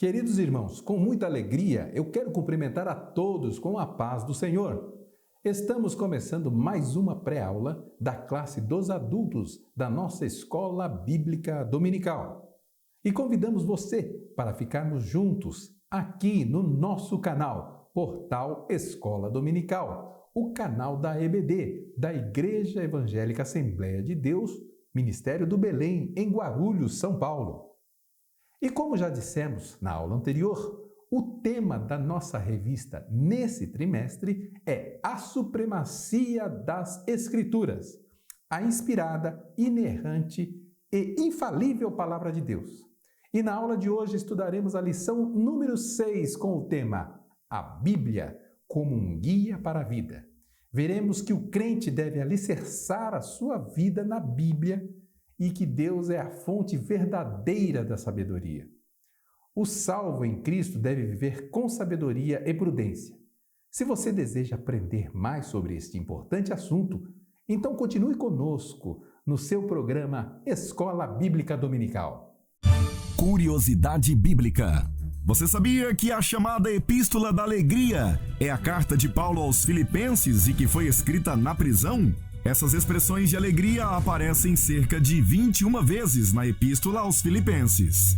Queridos irmãos, com muita alegria, eu quero cumprimentar a todos com a paz do Senhor. Estamos começando mais uma pré-aula da classe dos adultos da nossa Escola Bíblica Dominical. E convidamos você para ficarmos juntos aqui no nosso canal, Portal Escola Dominical, o canal da EBD, da Igreja Evangélica Assembleia de Deus, Ministério do Belém, em Guarulhos, São Paulo. E como já dissemos na aula anterior, o tema da nossa revista nesse trimestre é a supremacia das Escrituras, a inspirada, inerrante e infalível Palavra de Deus. E na aula de hoje estudaremos a lição número 6 com o tema A Bíblia como um guia para a vida. Veremos que o crente deve alicerçar a sua vida na Bíblia e que Deus é a fonte verdadeira da sabedoria. O salvo em Cristo deve viver com sabedoria e prudência. Se você deseja aprender mais sobre este importante assunto, então continue conosco no seu programa Escola Bíblica Dominical. Curiosidade Bíblica. Você sabia que a chamada Epístola da Alegria é a carta de Paulo aos Filipenses e que foi escrita na prisão? Essas expressões de alegria aparecem cerca de 21 vezes na Epístola aos Filipenses.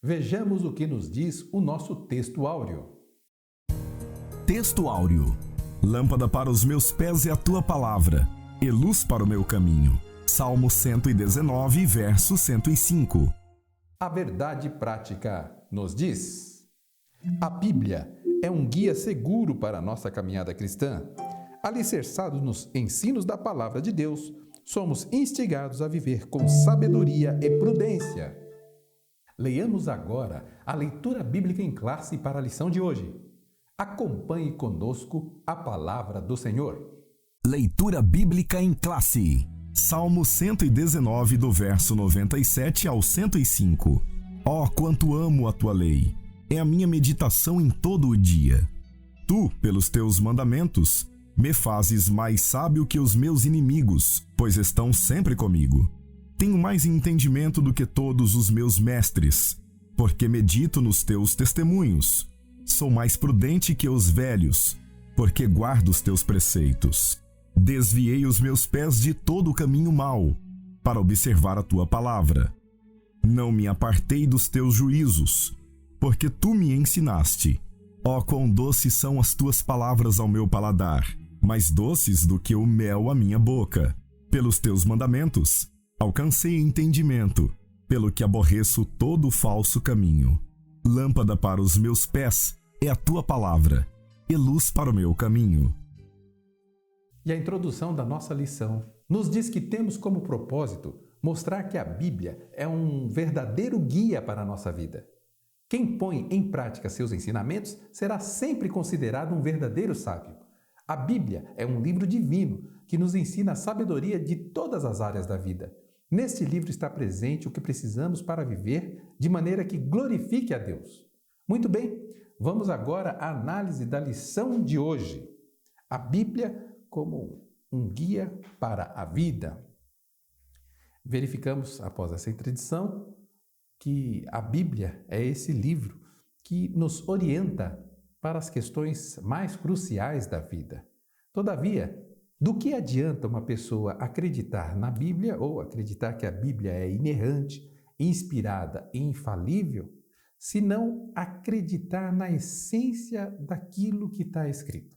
Vejamos o que nos diz o nosso texto áureo. Texto áureo. Lâmpada para os meus pés é a tua palavra, e luz para o meu caminho. Salmo 119, verso 105. A verdade prática nos diz: a Bíblia é um guia seguro para a nossa caminhada cristã. Alicerçados nos ensinos da Palavra de Deus, somos instigados a viver com sabedoria e prudência. Leiamos agora a leitura bíblica em classe para a lição de hoje. Acompanhe conosco a Palavra do Senhor. Leitura bíblica em classe. Salmo 119, do verso 97 ao 105. Ó, quanto amo a tua lei! É a minha meditação em todo o dia. Tu, pelos teus mandamentos, me fazes mais sábio que os meus inimigos, pois estão sempre comigo. Tenho mais entendimento do que todos os meus mestres, porque medito nos teus testemunhos. Sou mais prudente que os velhos, porque guardo os teus preceitos. Desviei os meus pés de todo o caminho mau, para observar a tua palavra. Não me apartei dos teus juízos, porque tu me ensinaste. Ó, quão doces são as tuas palavras ao meu paladar, mais doces do que o mel à minha boca. Pelos teus mandamentos, alcancei entendimento, pelo que aborreço todo o falso caminho. Lâmpada para os meus pés é a tua palavra, e luz para o meu caminho. E a introdução da nossa lição nos diz que temos como propósito mostrar que a Bíblia é um verdadeiro guia para a nossa vida. Quem põe em prática seus ensinamentos será sempre considerado um verdadeiro sábio. A Bíblia é um livro divino que nos ensina a sabedoria de todas as áreas da vida. Neste livro está presente o que precisamos para viver de maneira que glorifique a Deus. Muito bem, vamos agora à análise da lição de hoje. A Bíblia como um guia para a vida. Verificamos, após essa introdução, que a Bíblia é esse livro que nos orienta para as questões mais cruciais da vida. Todavia, do que adianta uma pessoa acreditar na Bíblia ou acreditar que a Bíblia é inerrante, inspirada e infalível, se não acreditar na essência daquilo que está escrito?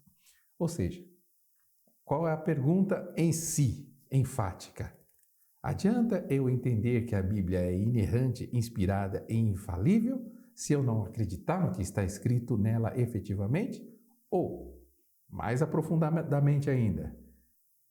Ou seja, qual é a pergunta em si, enfática? Adianta eu entender que a Bíblia é inerrante, inspirada e infalível se eu não acreditar no que está escrito nela efetivamente? Ou, mais aprofundadamente ainda,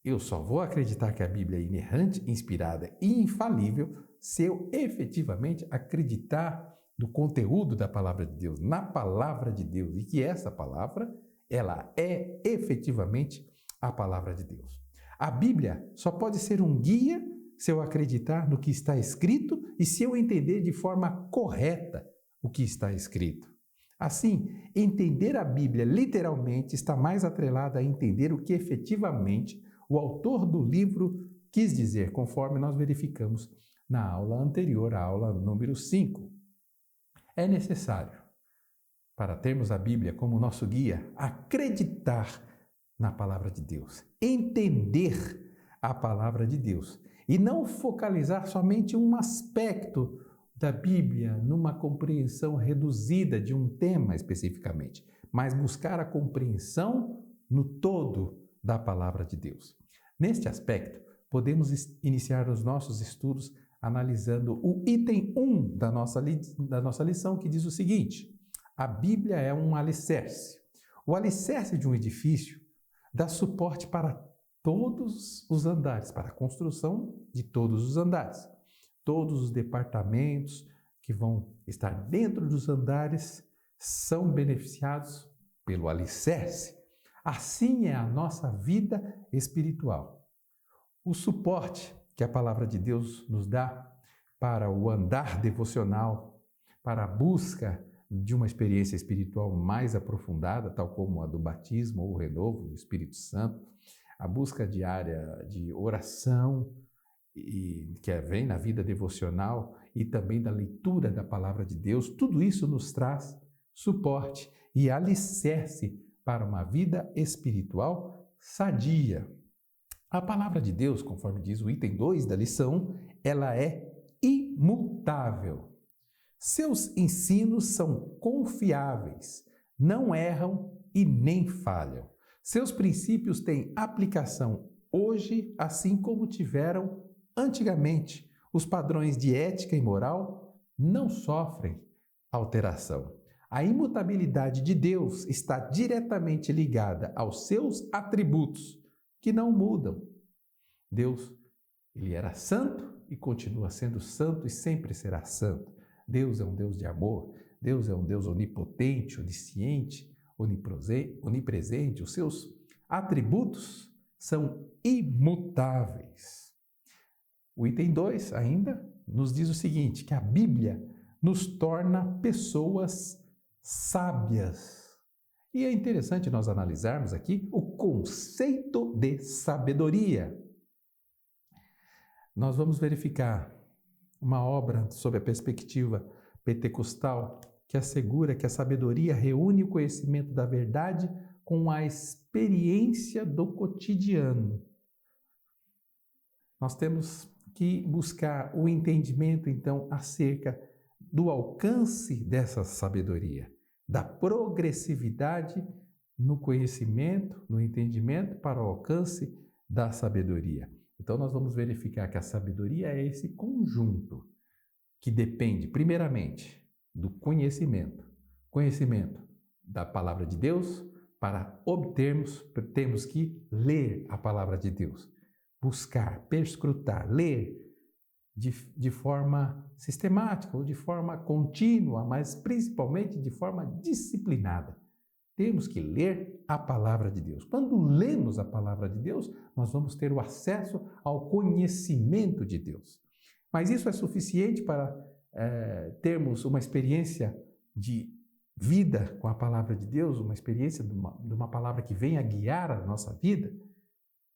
eu só vou acreditar que a Bíblia é inerrante, inspirada e infalível se eu efetivamente acreditar no conteúdo da Palavra de Deus, na Palavra de Deus, e que essa palavra, ela é efetivamente a Palavra de Deus. A Bíblia só pode ser um guia se eu acreditar no que está escrito e se eu entender de forma correta o que está escrito. Assim, entender a Bíblia literalmente está mais atrelado a entender o que efetivamente o autor do livro quis dizer, conforme nós verificamos na aula anterior, a aula número 5. É necessário, para termos a Bíblia como nosso guia, acreditar na palavra de Deus, entender a palavra de Deus e não focalizar somente um aspecto da Bíblia numa compreensão reduzida de um tema especificamente, mas buscar a compreensão no todo da palavra de Deus. Neste aspecto, podemos iniciar os nossos estudos analisando o item 1 da nossa lição, que diz o seguinte: a Bíblia é um alicerce. O alicerce de um edifício dá suporte para todos os andares, para a construção de todos os andares. Todos os departamentos que vão estar dentro dos andares são beneficiados pelo alicerce. Assim é a nossa vida espiritual. O suporte que a palavra de Deus nos dá para o andar devocional, para a busca de uma experiência espiritual mais aprofundada, tal como a do batismo ou o renovo do Espírito Santo, a busca diária de oração, que vem na vida devocional e também da leitura da palavra de Deus, tudo isso nos traz suporte e alicerce para uma vida espiritual sadia. A palavra de Deus, conforme diz o item 2 da lição, ela é imutável. Seus ensinos são confiáveis, não erram e nem falham. Seus princípios têm aplicação hoje, assim como tiveram antigamente. Os padrões de ética e moral não sofrem alteração. A imutabilidade de Deus está diretamente ligada aos seus atributos, que não mudam. Deus, ele era santo e continua sendo santo e sempre será santo. Deus é um Deus de amor, Deus é um Deus onipotente, onisciente, onipresente. Os seus atributos são imutáveis. O item 2 ainda nos diz o seguinte, que a Bíblia nos torna pessoas sábias. E é interessante nós analisarmos aqui o conceito de sabedoria. Nós vamos verificar uma obra sob a perspectiva pentecostal que assegura que a sabedoria reúne o conhecimento da verdade com a experiência do cotidiano. Nós temos que buscar o entendimento, então, acerca do alcance dessa sabedoria, da progressividade no conhecimento, no entendimento para o alcance da sabedoria. Então, nós vamos verificar que a sabedoria é esse conjunto que depende, primeiramente, do conhecimento da palavra de Deus. Para obtermos, temos que ler a palavra de Deus, buscar, perscrutar, ler de forma sistemática ou de forma contínua, mas principalmente de forma disciplinada. Temos que ler a palavra de Deus. Quando lemos a palavra de Deus, nós vamos ter o acesso ao conhecimento de Deus. Mas isso é suficiente para termos uma experiência de vida com a palavra de Deus, uma experiência de uma palavra que venha guiar a nossa vida?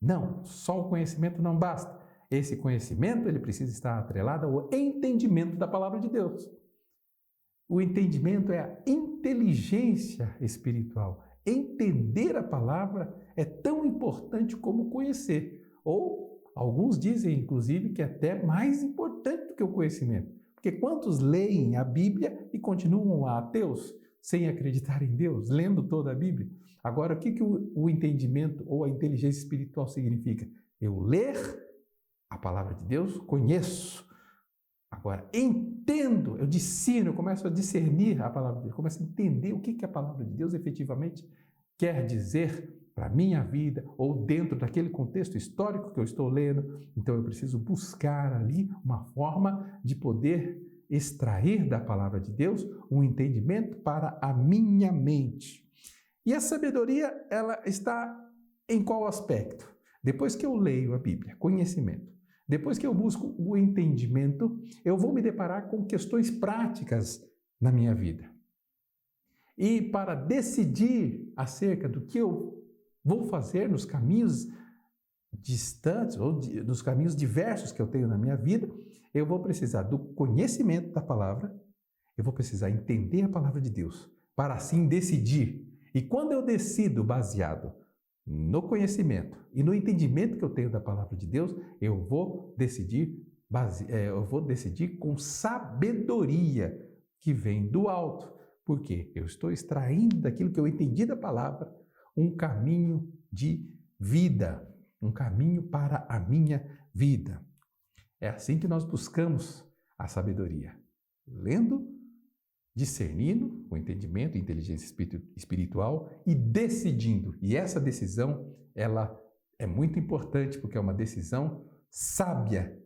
Não, só o conhecimento não basta. Esse conhecimento ele precisa estar atrelado ao entendimento da palavra de Deus. O entendimento é a inteligência espiritual. Entender a palavra é tão importante como conhecer. Ou alguns dizem, inclusive, que é até mais importante do que o conhecimento. Porque quantos leem a Bíblia e continuam ateus, sem acreditar em Deus, lendo toda a Bíblia? Agora, o que o entendimento ou a inteligência espiritual significa? Eu ler a palavra de Deus, conheço. Agora, entendo, eu discerno, eu começo a discernir a palavra de Deus, começo a entender o que a palavra de Deus efetivamente quer dizer para a minha vida ou dentro daquele contexto histórico que eu estou lendo. Então, eu preciso buscar ali uma forma de poder extrair da palavra de Deus um entendimento para a minha mente. E a sabedoria, ela está em qual aspecto? Depois que eu leio a Bíblia, conhecimento. Depois que eu busco o entendimento, eu vou me deparar com questões práticas na minha vida. E para decidir acerca do que eu vou fazer nos caminhos distantes ou nos caminhos diversos que eu tenho na minha vida, eu vou precisar do conhecimento da palavra, eu vou precisar entender a palavra de Deus para assim decidir. E quando eu decido baseado no conhecimento e no entendimento que eu tenho da palavra de Deus, eu vou decidir com sabedoria que vem do alto. Porque eu estou extraindo daquilo que eu entendi da palavra um caminho de vida, um caminho para a minha vida. É assim que nós buscamos a sabedoria, lendo, discernindo o entendimento, a inteligência espiritual e decidindo. E essa decisão, ela é muito importante porque é uma decisão sábia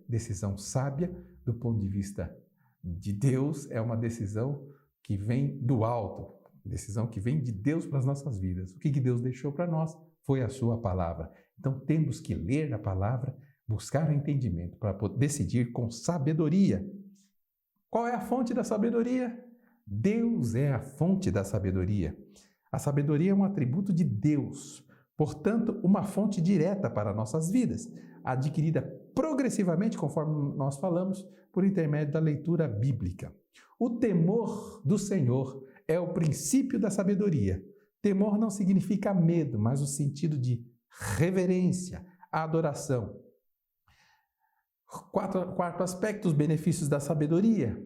do ponto de vista de Deus, é uma decisão que vem do alto, decisão que vem de Deus para as nossas vidas. O que Deus deixou para nós foi a sua palavra. Então temos que ler a palavra, buscar o entendimento para poder decidir com sabedoria. Qual é a fonte da sabedoria? Deus é a fonte da sabedoria. A sabedoria é um atributo de Deus, portanto, uma fonte direta para nossas vidas, adquirida progressivamente, conforme nós falamos, por intermédio da leitura bíblica. O temor do Senhor é o princípio da sabedoria. Temor não significa medo, mas o sentido de reverência, adoração. Quarto aspecto, os benefícios da sabedoria.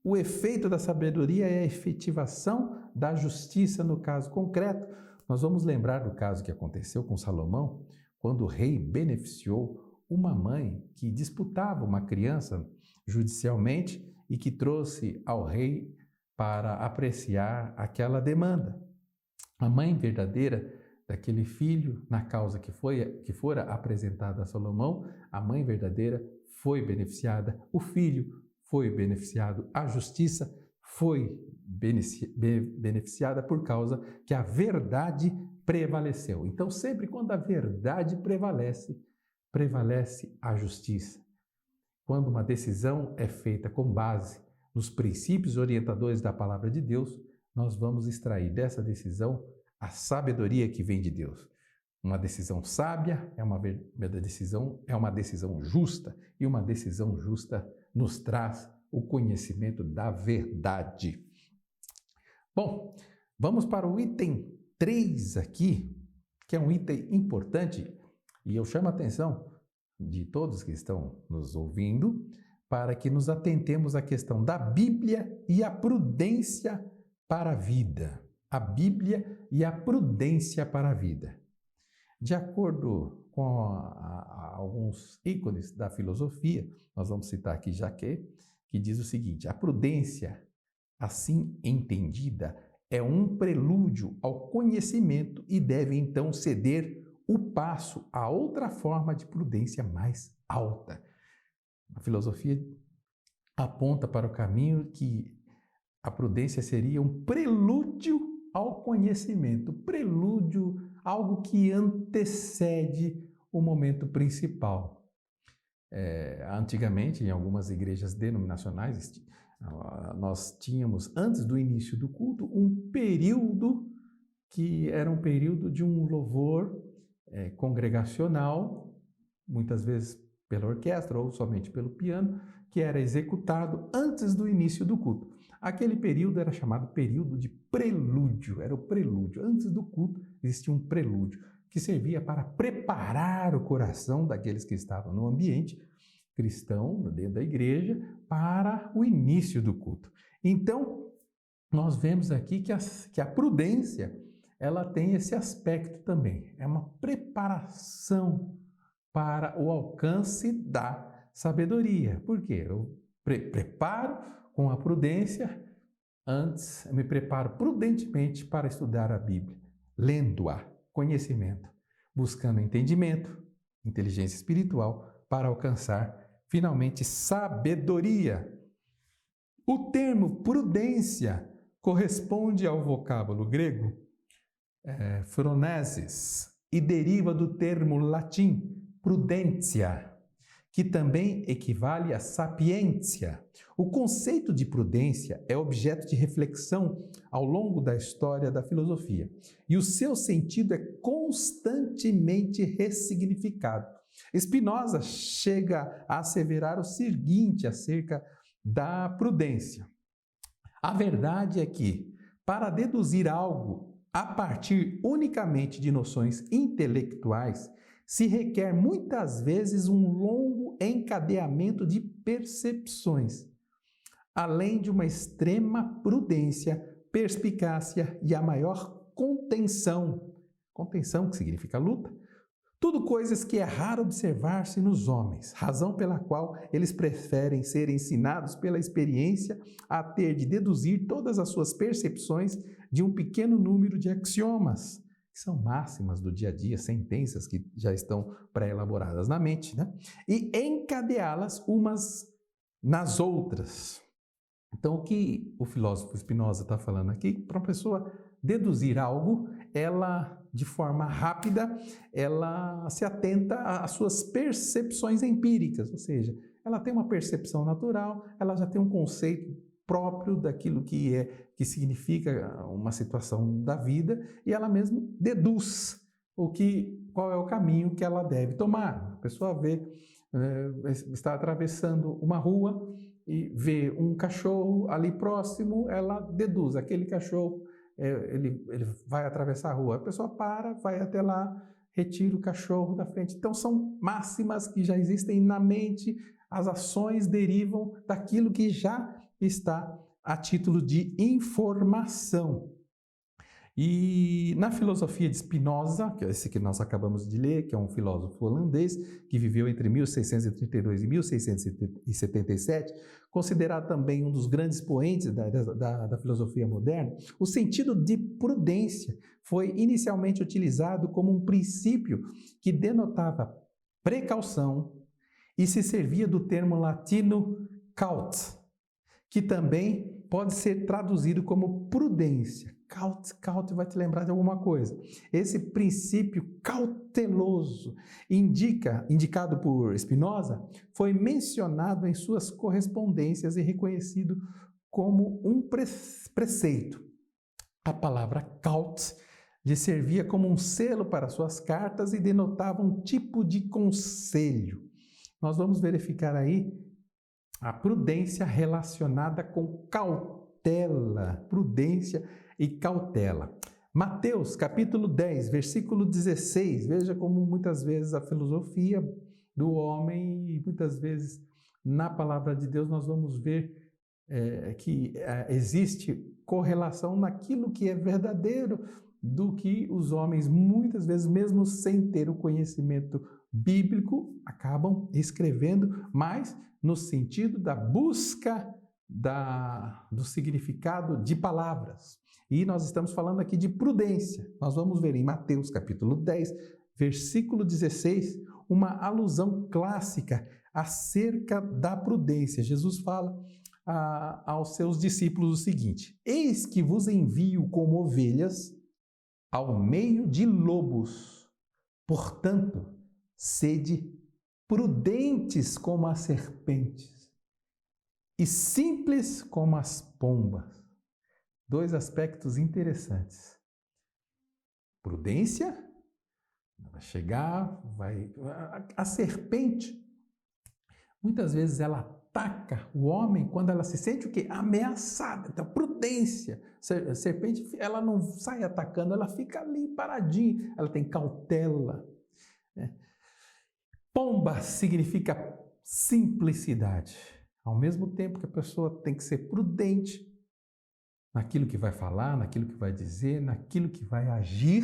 O efeito da sabedoria é a efetivação da justiça no caso concreto. Nós vamos lembrar do caso que aconteceu com Salomão, quando o rei beneficiou uma mãe que disputava uma criança judicialmente e que trouxe ao rei para apreciar aquela demanda. A mãe verdadeira daquele filho, na causa que fora apresentada a Salomão, a mãe verdadeira foi beneficiada, o filho foi beneficiado, a justiça foi beneficiada por causa que a verdade prevaleceu. Então, sempre quando a verdade prevalece, prevalece a justiça. Quando uma decisão é feita com base nos princípios orientadores da palavra de Deus, nós vamos extrair dessa decisão a sabedoria que vem de Deus. Uma decisão sábia é uma decisão justa, e uma decisão justa nos traz o conhecimento da verdade. Bom, vamos para o item 3 aqui, que é um item importante, e eu chamo a atenção de todos que estão nos ouvindo para que nos atentemos à questão da Bíblia e a prudência para a vida. A Bíblia e a prudência para a vida. De acordo com alguns ícones da filosofia, nós vamos citar aqui Jacques, que diz o seguinte: a prudência, assim entendida, é um prelúdio ao conhecimento e deve então ceder o passo a outra forma de prudência mais alta. A filosofia aponta para o caminho que a prudência seria um prelúdio ao conhecimento, prelúdio, algo que antecede o momento principal. Antigamente, em algumas igrejas denominacionais, nós tínhamos, antes do início do culto, um período que era um período de um louvor congregacional, muitas vezes pela orquestra ou somente pelo piano, que era executado antes do início do culto. Aquele período era chamado período de prelúdio, era o prelúdio. Antes do culto existia um prelúdio, que servia para preparar o coração daqueles que estavam no ambiente cristão, dentro da igreja, para o início do culto. Então, nós vemos aqui que a prudência, ela tem esse aspecto também. É uma preparação para o alcance da sabedoria. Por quê? Eu preparo com a prudência, antes eu me preparo prudentemente para estudar a Bíblia, lendo-a, conhecimento, buscando entendimento, inteligência espiritual, para alcançar finalmente sabedoria. O termo prudência corresponde ao vocábulo grego phronesis e deriva do termo latim prudentia, que também equivale a sapiência. O conceito de prudência é objeto de reflexão ao longo da história da filosofia, e o seu sentido é constantemente ressignificado. Spinoza chega a asseverar o seguinte acerca da prudência: A verdade é que, para deduzir algo a partir unicamente de noções intelectuais, se requer muitas vezes um longo encadeamento de percepções, além de uma extrema prudência, perspicácia e a maior contenção. Contenção, que significa luta. Tudo coisas que é raro observar-se nos homens, razão pela qual eles preferem ser ensinados pela experiência a ter de deduzir todas as suas percepções de um pequeno número de axiomas, que são máximas do dia a dia, sentenças que já estão pré-elaboradas na mente, né? E encadeá-las umas nas outras. Então, o que o filósofo Spinoza está falando aqui, para uma pessoa deduzir algo, ela, de forma rápida, ela se atenta às suas percepções empíricas, ou seja, ela tem uma percepção natural, ela já tem um conceito próprio daquilo que significa uma situação da vida, e ela mesmo deduz qual é o caminho que ela deve tomar. A pessoa está atravessando uma rua e vê um cachorro ali próximo, ela deduz, aquele cachorro ele vai atravessar a rua. A pessoa para, vai até lá, retira o cachorro da frente. Então são máximas que já existem na mente, as ações derivam daquilo que já está a título de informação. E na filosofia de Spinoza, que é esse que nós acabamos de ler, que é um filósofo holandês que viveu entre 1632 e 1677, considerado também um dos grandes poentes da filosofia moderna, o sentido de prudência foi inicialmente utilizado como um princípio que denotava precaução e se servia do termo latino caut, que também pode ser traduzido como prudência. Caut vai te lembrar de alguma coisa. Esse princípio cauteloso, indicado por Spinoza, foi mencionado em suas correspondências e reconhecido como um preceito. A palavra caut lhe servia como um selo para suas cartas e denotava um tipo de conselho. Nós vamos verificar aí a prudência relacionada com cautela, prudência e cautela. Mateus, capítulo 10, versículo 16. Veja como muitas vezes a filosofia do homem e muitas vezes na palavra de Deus nós vamos ver que existe correlação naquilo que é verdadeiro do que os homens muitas vezes, mesmo sem ter o conhecimento bíblico, acabam escrevendo, mas no sentido da busca do significado de palavras. E nós estamos falando aqui de prudência. Nós vamos ver em Mateus capítulo 10, versículo 16, uma alusão clássica acerca da prudência. Jesus fala aos seus discípulos o seguinte: eis que vos envio como ovelhas ao meio de lobos. Portanto, sede prudentes como as serpentes e simples como as pombas. Dois aspectos interessantes. Prudência, vai chegar, a serpente, muitas vezes ela ataca o homem quando ela se sente o quê? Ameaçada. Então, prudência. A serpente, ela não sai atacando, ela fica ali paradinha, ela tem cautela. Pomba significa simplicidade. Ao mesmo tempo que a pessoa tem que ser prudente naquilo que vai falar, naquilo que vai dizer, naquilo que vai agir,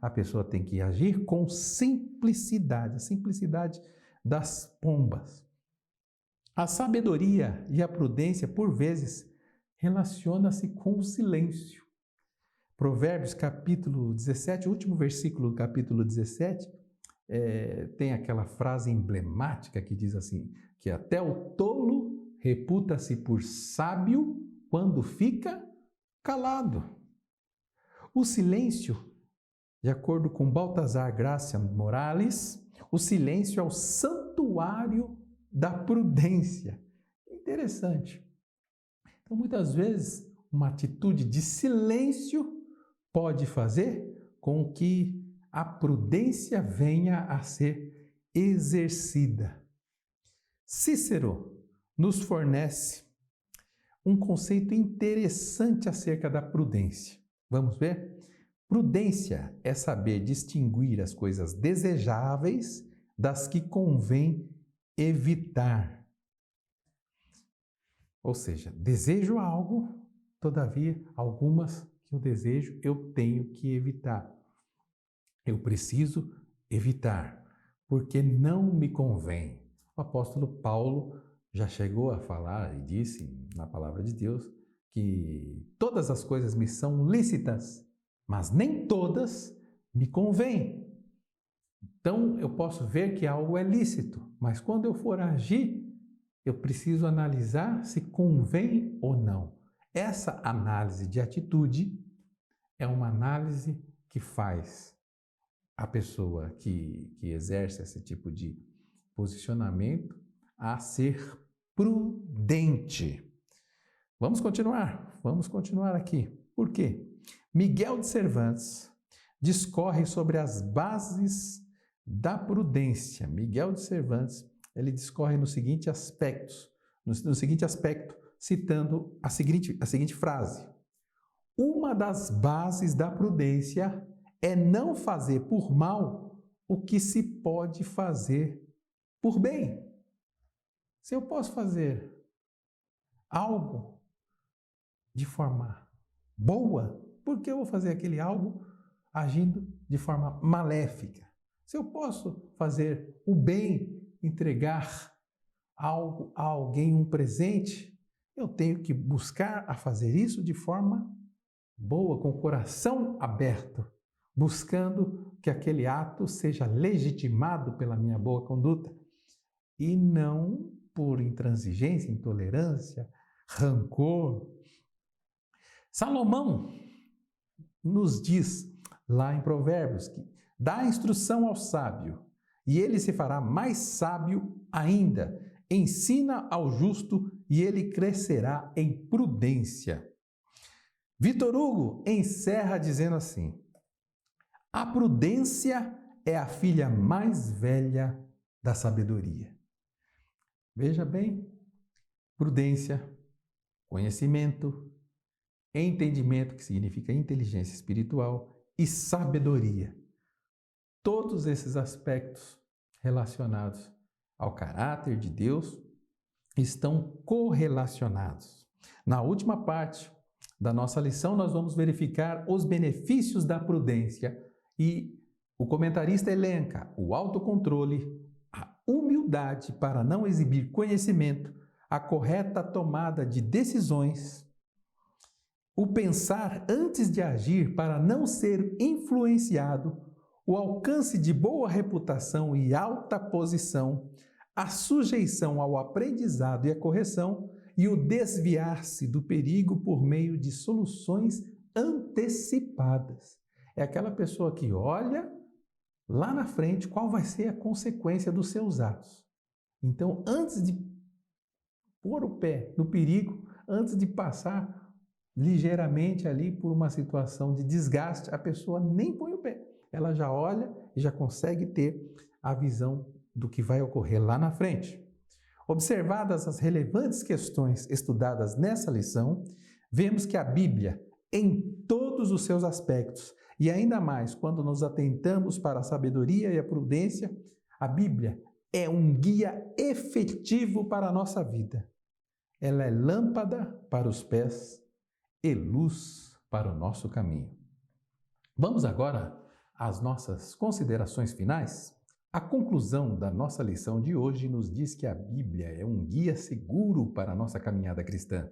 a pessoa tem que agir com simplicidade, a simplicidade das pombas. A sabedoria e a prudência, por vezes, relaciona-se com o silêncio. Provérbios capítulo 17, o último versículo do capítulo 17, tem aquela frase emblemática que diz assim, que até o tolo reputa-se por sábio quando fica calado. O silêncio, de acordo com Baltazar Gracia Morales, o silêncio é o santuário da prudência. Interessante. Então, muitas vezes, uma atitude de silêncio pode fazer com que a prudência venha a ser exercida. Cícero nos fornece um conceito interessante acerca da prudência. Vamos ver? Prudência é saber distinguir as coisas desejáveis das que convém evitar. Ou seja, desejo algo, todavia, algumas que eu desejo eu tenho que evitar. Eu preciso evitar, porque não me convém. O apóstolo Paulo já chegou a falar e disse na palavra de Deus que todas as coisas me são lícitas, mas nem todas me convêm. Então eu posso ver que algo é lícito, mas quando eu for agir, eu preciso analisar se convém ou não. Essa análise de atitude é uma análise que faz a pessoa que exerce esse tipo de posicionamento a ser prudente. Vamos continuar aqui. Por quê? Miguel de Cervantes discorre sobre as bases da prudência. Miguel de Cervantes, ele discorre no seguinte aspecto, citando a seguinte frase: uma das bases da prudência é não fazer por mal o que se pode fazer por bem. Se eu posso fazer algo de forma boa, por que eu vou fazer aquele algo agindo de forma maléfica? Se eu posso fazer o bem, entregar algo a alguém, um presente, eu tenho que buscar a fazer isso de forma boa, com o coração aberto, buscando que aquele ato seja legitimado pela minha boa conduta e não por intransigência, intolerância, rancor. Salomão nos diz lá em Provérbios que dá instrução ao sábio e ele se fará mais sábio ainda. Ensina ao justo e ele crescerá em prudência. Vitor Hugo encerra dizendo assim: a prudência é a filha mais velha da sabedoria. Veja bem, prudência, conhecimento, entendimento, que significa inteligência espiritual, e sabedoria. Todos esses aspectos relacionados ao caráter de Deus estão correlacionados. Na última parte da nossa lição, nós vamos verificar os benefícios da prudência e o comentarista elenca o autocontrole, a humildade para não exibir conhecimento, a correta tomada de decisões, o pensar antes de agir para não ser influenciado, o alcance de boa reputação e alta posição, a sujeição ao aprendizado e à correção e o desviar-se do perigo por meio de soluções antecipadas. É aquela pessoa que olha lá na frente qual vai ser a consequência dos seus atos. Então, antes de pôr o pé no perigo, antes de passar ligeiramente ali por uma situação de desgaste, a pessoa nem põe o pé. Ela já olha e já consegue ter a visão do que vai ocorrer lá na frente. Observadas as relevantes questões estudadas nessa lição, vemos que a Bíblia, em todos os seus aspectos, e ainda mais quando nos atentamos para a sabedoria e a prudência, a Bíblia é um guia efetivo para a nossa vida. Ela é lâmpada para os pés e luz para o nosso caminho. Vamos agora às nossas considerações finais? A conclusão da nossa lição de hoje nos diz que a Bíblia é um guia seguro para a nossa caminhada cristã.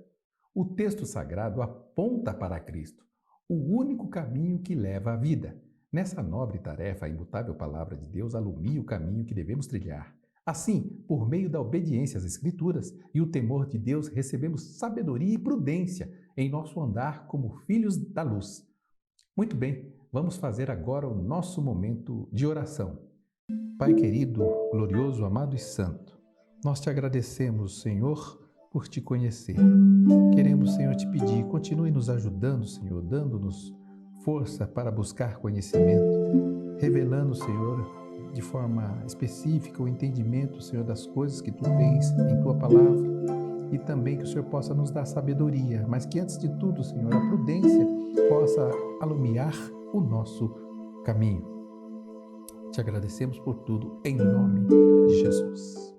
O texto sagrado aponta para Cristo, o único caminho que leva à vida. Nessa nobre tarefa, a imutável palavra de Deus alumia o caminho que devemos trilhar. Assim, por meio da obediência às Escrituras e o temor de Deus, recebemos sabedoria e prudência em nosso andar como filhos da luz. Muito bem, vamos fazer agora o nosso momento de oração. Pai querido, glorioso, amado e santo, nós te agradecemos, Senhor, por te conhecer. Queremos, Senhor, te pedir, continue nos ajudando, Senhor, dando-nos força para buscar conhecimento, revelando, Senhor, de forma específica o entendimento, Senhor, das coisas que tu tens em tua palavra. e também que o Senhor possa nos dar sabedoria, mas que antes de tudo, Senhor, a prudência possa alumiar o nosso caminho. Te agradecemos por tudo, em nome de Jesus.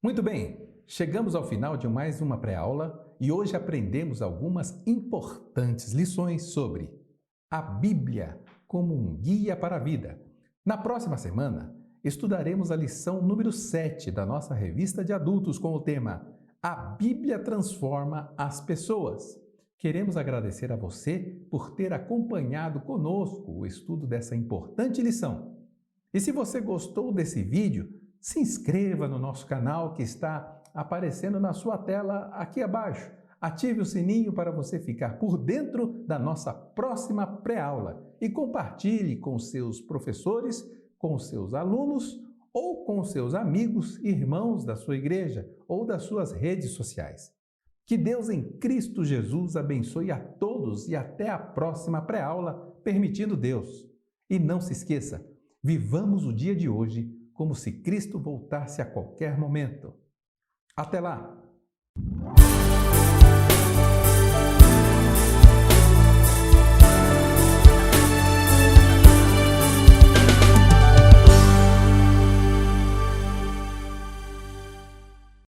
Muito bem, chegamos ao final de mais uma pré-aula e hoje aprendemos algumas importantes lições sobre a Bíblia como um guia para a vida. Na próxima semana, estudaremos a lição número 7 da nossa revista de adultos com o tema A Bíblia Transforma as Pessoas. Queremos agradecer a você por ter acompanhado conosco o estudo dessa importante lição. E se você gostou desse vídeo, se inscreva no nosso canal que está aparecendo na sua tela aqui abaixo. Ative o sininho para você ficar por dentro da nossa próxima pré-aula e compartilhe com seus professores, com seus alunos ou com seus amigos e irmãos da sua igreja ou das suas redes sociais. Que Deus em Cristo Jesus abençoe a todos e até a próxima pré-aula, permitindo Deus. E não se esqueça, vivamos o dia de hoje como se Cristo voltasse a qualquer momento. Até lá!